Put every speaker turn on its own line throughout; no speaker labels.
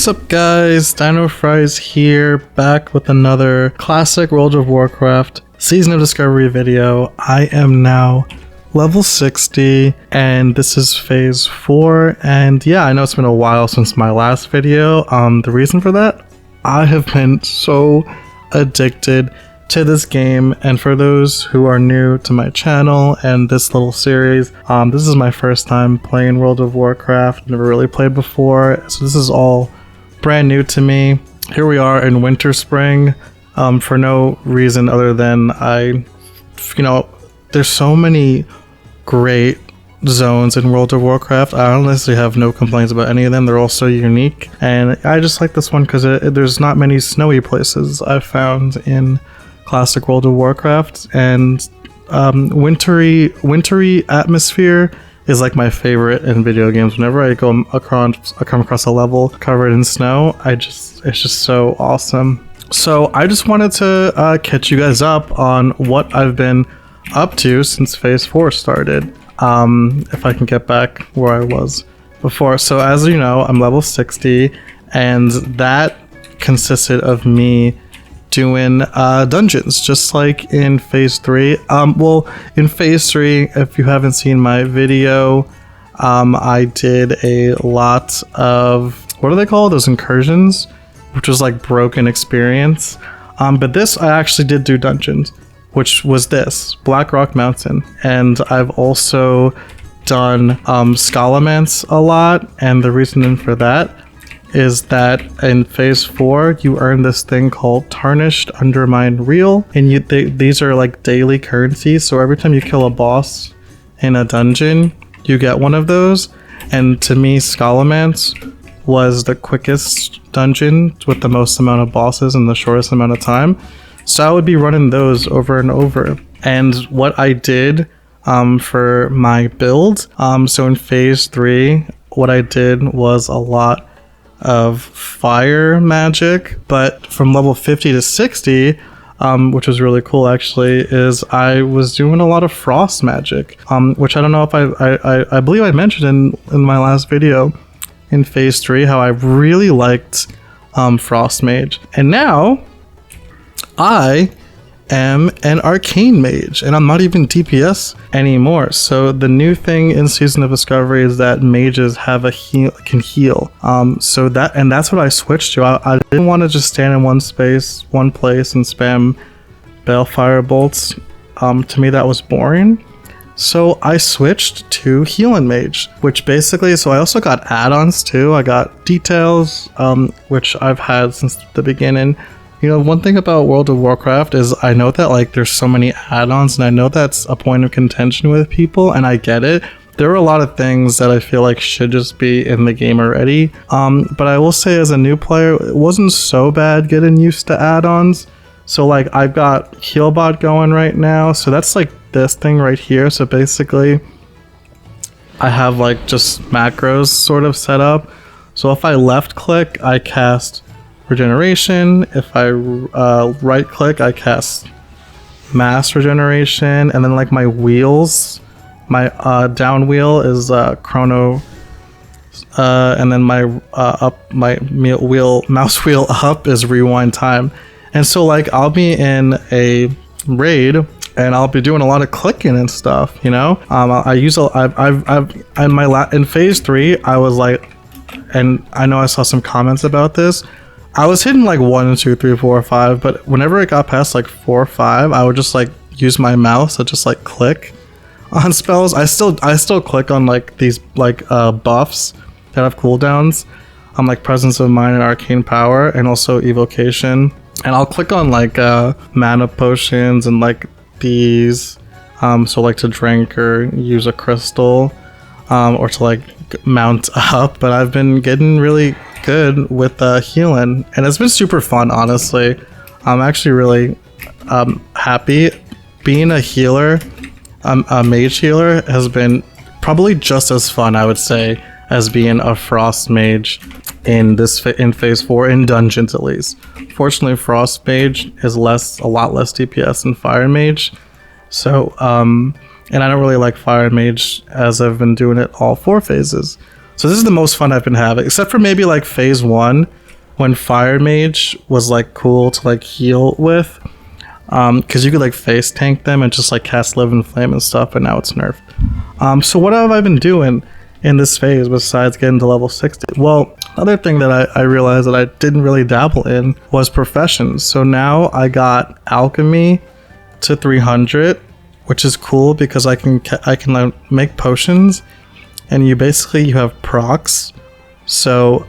What's up guys, dinofries here, back with another classic World of Warcraft Season of Discovery video. I am now level 60 and this is phase 4, and yeah, I know it's been a while since my last video. The reason for that, I have been so addicted to this game, and for those who are new to my channel and this little series, this is my first time playing World of Warcraft. Never really played before, so this is all brand new to me. Here we are in winter spring, for no reason other than there's so many great zones in World of Warcraft. I honestly have no complaints about any of them. They're all so unique, and I just like this one because there's not many snowy places I've found in classic World of Warcraft, and wintry atmosphere is like my favorite in video games. Whenever I come across a level covered in snow, it's just so awesome. So I just wanted to catch you guys up on what I've been up to since phase 4 started. If I can get back where I was before. So as you know, I'm level 60, and that consisted of me doing dungeons, just like in phase 3. Well, in phase 3, if you haven't seen my video, I did a lot of, what do they call those, incursions, which was like broken experience. But this, I actually did do dungeons, which was this Black Rock Mountain, and I've also done Scholomance a lot. And the reason for that is that in phase 4 you earn this thing called Tarnished Undermined Reel, and these are like daily currencies. So every time you kill a boss in a dungeon, you get one of those. And to me, Scholomance was the quickest dungeon with the most amount of bosses in the shortest amount of time, so I would be running those over and over. And what I did for my build, so in phase 3, what I did was a lot of fire magic, but from level 50 to 60, which was really cool actually, is I was doing a lot of frost magic, which I don't know if I believe I mentioned in my last video in phase 3 how I really liked frost mage. And now I am an arcane mage, and I'm not even DPS anymore. So the new thing in Season of Discovery is that mages have can heal. So that's what I switched to. I didn't want to just stand in one place and spam balefire bolts. To me that was boring. So I switched to healing mage, which basically, so I also got add-ons too. I got details, which I've had since the beginning. You know, one thing about World of Warcraft is I know that like there's so many add-ons, and I know that's a point of contention with people, and I get it. There are a lot of things that I feel like should just be in the game already. But I will say, as a new player, it wasn't so bad getting used to add-ons. So like I've got Healbot going right now, so that's like this thing right here. So basically I have like just macros sort of set up. So if I left click, I cast regeneration. If I right click, I cast mass regeneration. And then like my wheels, my down wheel is chrono, and then my mouse wheel up is rewind time. And so like I'll be in a raid and I'll be doing a lot of clicking and stuff, you know. In phase 3 I was like, and I know I saw some comments about this, I was hitting like 1, 2, 3, 4, 5, but whenever it got past like 4 or 5, I would just like use my mouse to just like click on spells. I still click on like these like buffs that have cooldowns, like Presence of Mind and Arcane Power, and also Evocation. And I'll click on like mana potions and like these, so like to drink or use a crystal, or to like mount up. But I've been getting really good with healing, and it's been super fun, honestly. I'm actually really happy. Being a healer, a mage healer, has been probably just as fun, I would say, as being a frost mage in phase 4, in dungeons at least. Fortunately, frost mage is a lot less DPS than fire mage. So and I don't really like fire mage, as I've been doing it all 4 phases. So this is the most fun I've been having, except for maybe like phase 1 when Fire Mage was like cool to like heal with, because you could like face tank them and just like cast Live and Flame and stuff, but now it's nerfed. So what have I been doing in this phase besides getting to level 60? Well, another thing that I realized that I didn't really dabble in was professions. So now I got alchemy to 300, which is cool because I can like make potions, and you have procs. So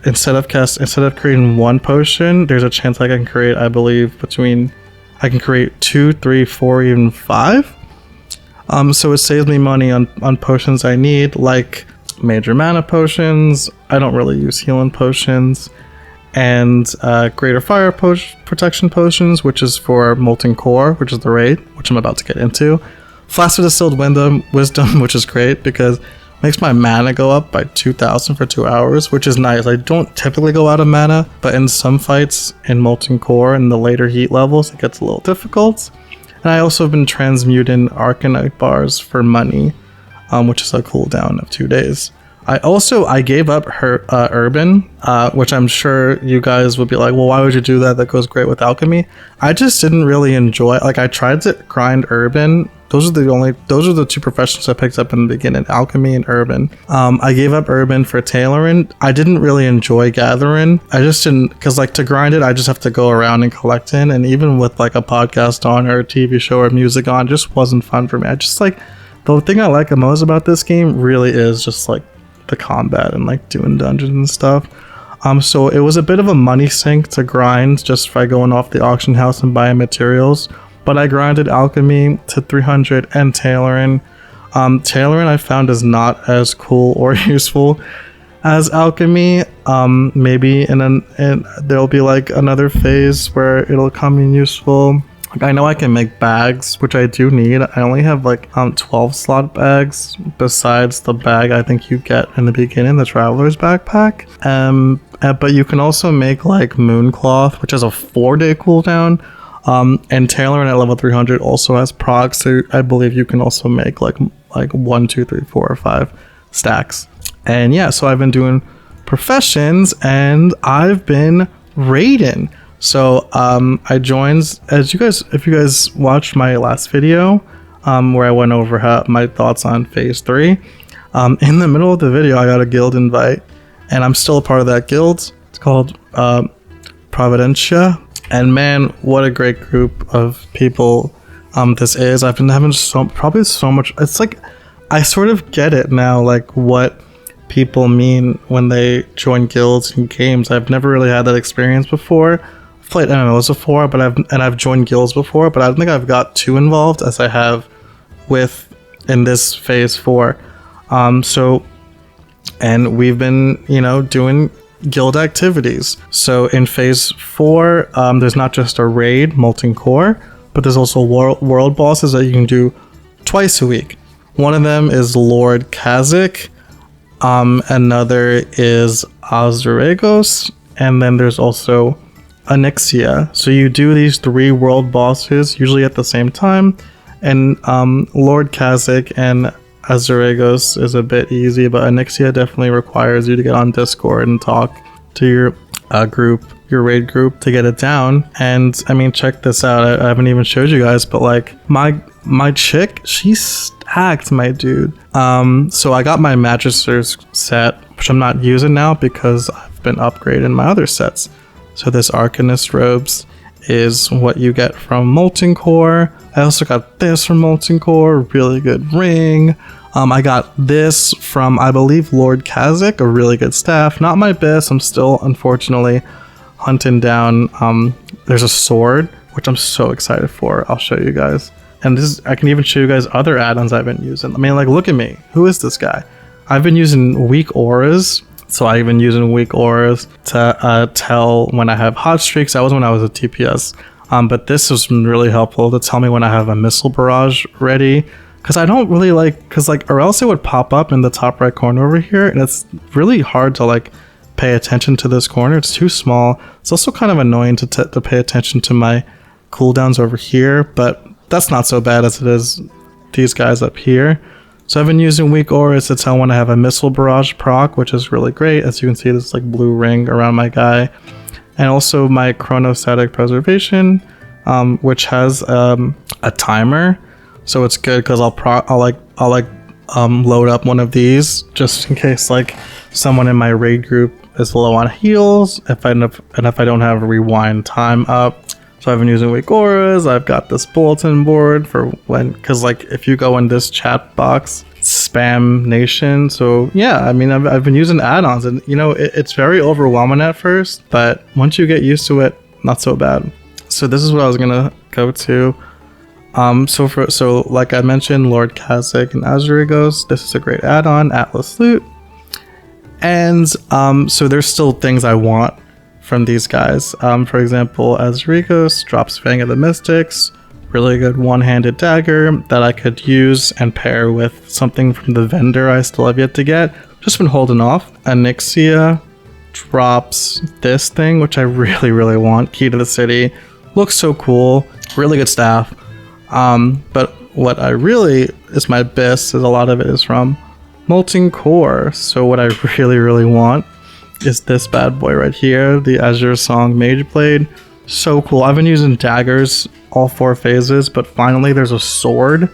instead of creating one potion, there's a chance I can create, I believe, I can create 2, 3, 4, even 5. So it saves me money on potions I need, like major mana potions. I don't really use healing potions, and greater fire protection potions, which is for Molten Core, which is the raid, which I'm about to get into. Flask of Distilled Wisdom, which is great because it makes my mana go up by 2,000 for 2 hours, which is nice. I don't typically go out of mana, but in some fights in Molten Core in the later heat levels, it gets a little difficult. And I also have been transmuting Arcanite bars for money, which is a cooldown of 2 days. I gave up Urban, which I'm sure you guys would be like, well, why would you do that? That goes great with alchemy. I just didn't really enjoy it. Like, I tried to grind Urban. Those are the 2 professions I picked up in the beginning, alchemy and Urban. I gave up Urban for tailoring. I didn't really enjoy gathering. I just didn't, because like to grind it, I just have to go around and collect in. And even with like a podcast on or a TV show or music on, it just wasn't fun for me. I just like, the thing I like the most about this game really is just like the combat and like doing dungeons and stuff. So it was a bit of a money sink to grind just by going off the auction house and buying materials. But I grinded alchemy to 300 and tailoring. Tailoring I found is not as cool or useful as alchemy. Maybe there'll be like another phase where it'll come in useful. Like, I know I can make bags, which I do need. I only have like 12 slot bags besides the bag I think you get in the beginning, the traveler's backpack. But you can also make like Mooncloth, which has a 4-day cooldown. And tailoring at level 300 also has procs, so I believe you can also make like 1, 2, 3, 4, or 5 stacks. And yeah, so I've been doing professions and I've been raiding. So I joined, if you guys watched my last video where I went over my thoughts on phase 3, in the middle of the video I got a guild invite, and I'm still a part of that guild. It's called Providencia. And man, what a great group of people this is. I've been having so much. It's like, I sort of get it now, like what people mean when they join guilds and games. I've never really had that experience before. I've played MMOs before, but I've joined guilds before, but I don't think I've got too involved as I have in this phase 4. And we've been, doing guild activities. So in phase 4, there's not just a raid, Molten Core, but there's also world bosses that you can do twice a week. One of them is Lord Kazakh, another is Azuragos, and then there's also Onyxia. So you do these 3 world bosses usually at the same time, and Lord Kazakh and Azuragos is a bit easy, but Onyxia definitely requires you to get on Discord and talk to your raid group to get it down. And I mean, check this out. I haven't even showed you guys, but like my chick, she's stacked, my dude. So I got my Magister's set, which I'm not using now because I've been upgrading my other sets. So this Arcanist robes is what you get from Molten Core. I also got this from Molten Core, really good ring. I got this from, I believe, Lord Kazakh, a really good staff. Not my best. I'm still, unfortunately, hunting down. There's a sword, which I'm so excited for. I'll show you guys. And I can even show you guys other add-ons I've been using. I mean, like, look at me. Who is this guy? I've been using weak auras. So I've been using weak auras to tell when I have hot streaks. That was when I was a TPS. But this has been really helpful to tell me when I have a missile barrage ready. Because I don't really or else it would pop up in the top right corner over here. And it's really hard to pay attention to this corner. It's too small. It's also kind of annoying to pay attention to my cooldowns over here. But that's not so bad as it is these guys up here. So I've been using weak auras to tell when I have a missile barrage proc, which is really great. As you can see, this like blue ring around my guy. And also my chronostatic preservation, which has a timer. So it's good because I'll load up one of these just in case like someone in my raid group is low on heals, if I don't have rewind time up. So I've been using weak auras. I've got this bulletin board for when, because like if you go in this chat box, spam nation. So yeah, I mean I've been using add-ons, and you know it's very overwhelming at first, but once you get used to it, not so bad. So this is what I was gonna go to. So like I mentioned, Lord Kazakh and Azurigos, this is a great add-on, Atlas Loot. And so there's still things I want from these guys. For example, Azurigos drops Fang of the Mystics, really good one-handed dagger that I could use and pair with something from the vendor I still have yet to get. Just been holding off. Onyxia drops this thing, which I really want, Key to the City. Looks so cool, really good staff. But what I really is my best is a lot of it is from Molten Core. So what I really want is this bad boy right here, the Azure Song Mage Blade. So cool. I've been using daggers all 4 phases, but finally there's a sword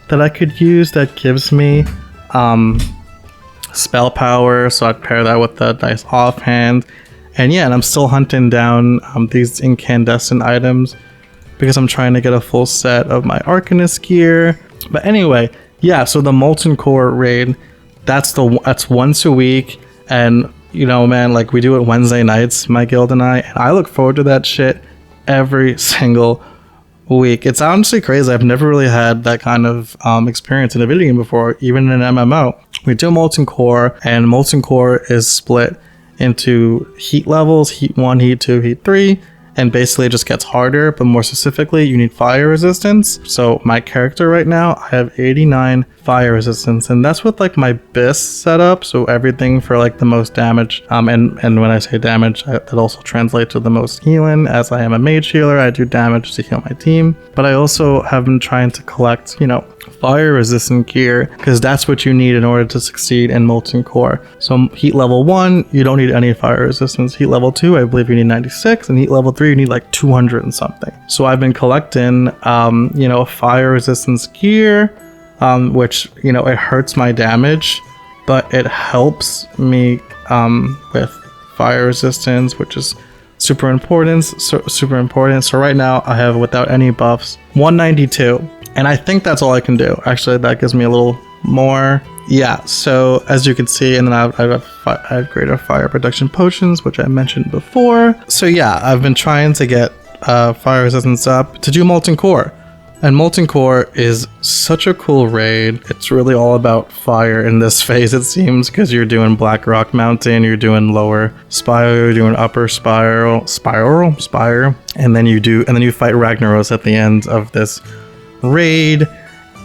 that I could use that gives me spell power, so I'd pair that with a nice offhand. And yeah, and I'm still hunting down these incandescent items because I'm trying to get a full set of my Arcanist gear. But anyway, yeah, so the Molten Core raid, that's once a week, and you know, man, like we do it Wednesday nights, my guild and I look forward to that shit every single week. It's honestly crazy. I've never really had that kind of experience in a video game before, even in an MMO. We do Molten Core, and Molten Core is split into heat levels, heat 1, heat 2, heat 3, and basically it just gets harder, but more specifically you need fire resistance. So my character right now, I have 89 fire resistance, and that's with like my BIS setup, so everything for like the most damage, and when I say damage, that also translates to the most healing. As I am a mage healer, I do damage to heal my team, but I also have been trying to collect, you know, fire resistant gear, because that's what you need in order to succeed in Molten Core. So heat level 1, you don't need any fire resistance. Heat level 2, I believe you need 96, and heat level 3, you need like 200 and something. So I've been collecting, you know, fire resistance gear, which, you know, it hurts my damage, but it helps me with fire resistance, which is super important. So right now I have, without any buffs, 192. And I think that's all I can do. Actually, that gives me a little more. Yeah, so as you can see, and then I have greater fire protection potions, which I mentioned before. So yeah, I've been trying to get fire resistance up to do Molten Core. And Molten Core is such a cool raid. It's really all about fire in this phase, it seems, because you're doing Black Rock Mountain, you're doing Lower Spire, you're doing Upper Spire, and then you fight Ragnaros at the end of this raid.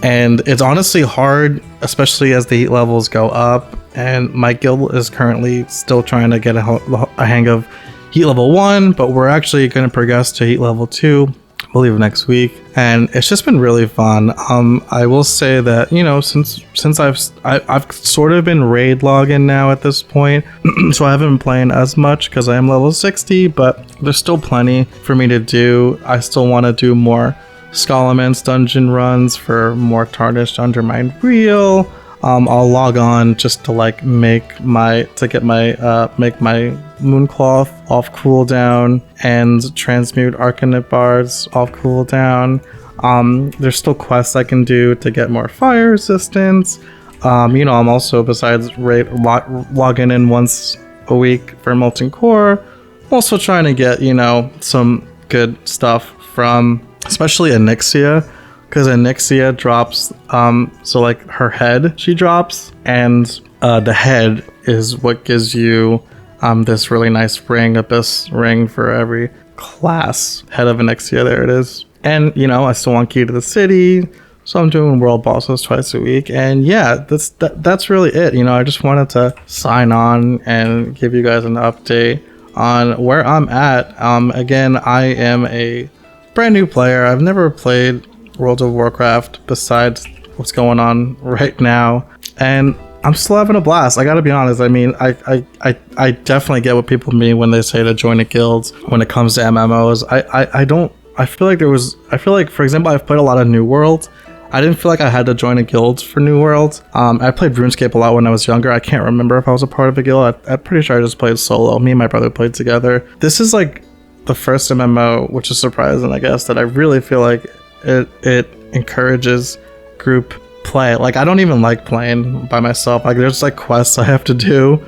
And it's honestly hard, especially as the heat levels go up, and my guild is currently still trying to get a hang of heat level 1, but we're actually going to progress to heat level 2, I believe, next week, and it's just been really fun. I will say that, you know, since I've sort of been raid logging now at this point, so I haven't been playing as much because I am level 60, but there's still plenty for me to do. I still want to do more Scholomance dungeon runs for more Tarnished Undermined Real. I'll log on just to like make my Mooncloth off cooldown and transmute Arcanite Bards off cooldown. There's still quests I can do to get more fire resistance. You know, I'm also, besides logging in once a week for Molten Core, also trying to get, you know, some good stuff from especially Onyxia, because Onyxia drops, so like her head she drops, and the head is what gives you this really nice ring, Abyss ring, for every class. Head of Onyxia, there it is. And you know, I still want Key to the City, so I'm doing world bosses twice a week. And yeah, that's really it. You know, I just wanted to sign on and give you guys an update on where I'm at. Again, I am a brand new player. I've never played World of Warcraft besides what's going on right now, and I'm still having a blast. I gotta be honest. I mean, I definitely get what people mean when they say to join a guild when it comes to MMOs. I don't. I feel like, for example, I've played a lot of New World. I didn't feel like I had to join a guild for New World. I played RuneScape a lot when I was younger. I can't remember if I was a part of a guild. I'm pretty sure I just played solo. Me and my brother played together. This is like the first MMO, which is surprising, I guess, that I really feel like it encourages group play. Like, I don't even like playing by myself. Like, there's like quests I have to do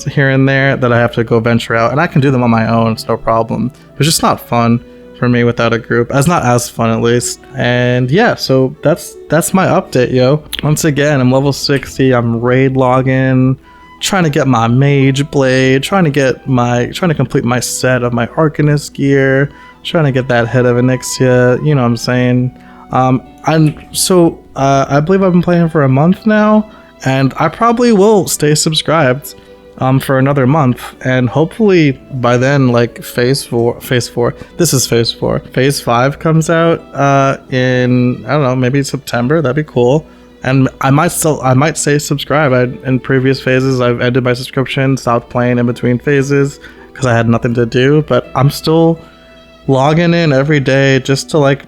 here and there that I have to go venture out, and I can do them on my own. It's no problem. It's just not fun for me without a group. It's not as fun, at least. And yeah, so that's my update, yo. Once again, I'm level 60. I'm raid logging, trying to get my mage blade, trying to complete my set of my Arcanist gear, trying to get that head of Onyxia, you know what I'm saying? I believe I've been playing for a month now, and I probably will stay subscribed for another month, and hopefully by then, like phase 4, this is phase 4, phase 5 comes out in, I don't know, maybe September. That'd be cool. And I might say subscribe. In previous phases, I've ended my subscription, stopped playing in between phases because I had nothing to do, but I'm still logging in every day just to like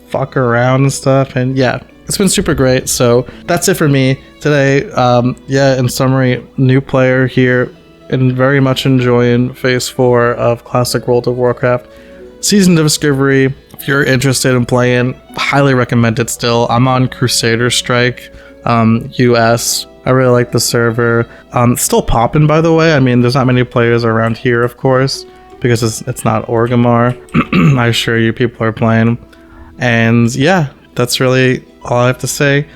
fuck around and stuff. And yeah, it's been super great. So that's it for me today. Yeah, in summary, new player here and very much enjoying phase 4 of Classic World of Warcraft. Season of Discovery, if you're interested in playing, highly recommend it still. I'm on Crusader Strike, US. I really like the server. Still popping, by the way. I mean, there's not many players around here, of course, because it's not Orgrimmar. I assure you, people are playing. And yeah, that's really all I have to say.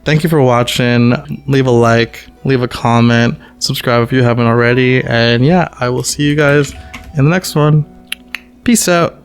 Thank you for watching. Leave a like, leave a comment, subscribe if you haven't already. And yeah, I will see you guys in the next one. Peace out.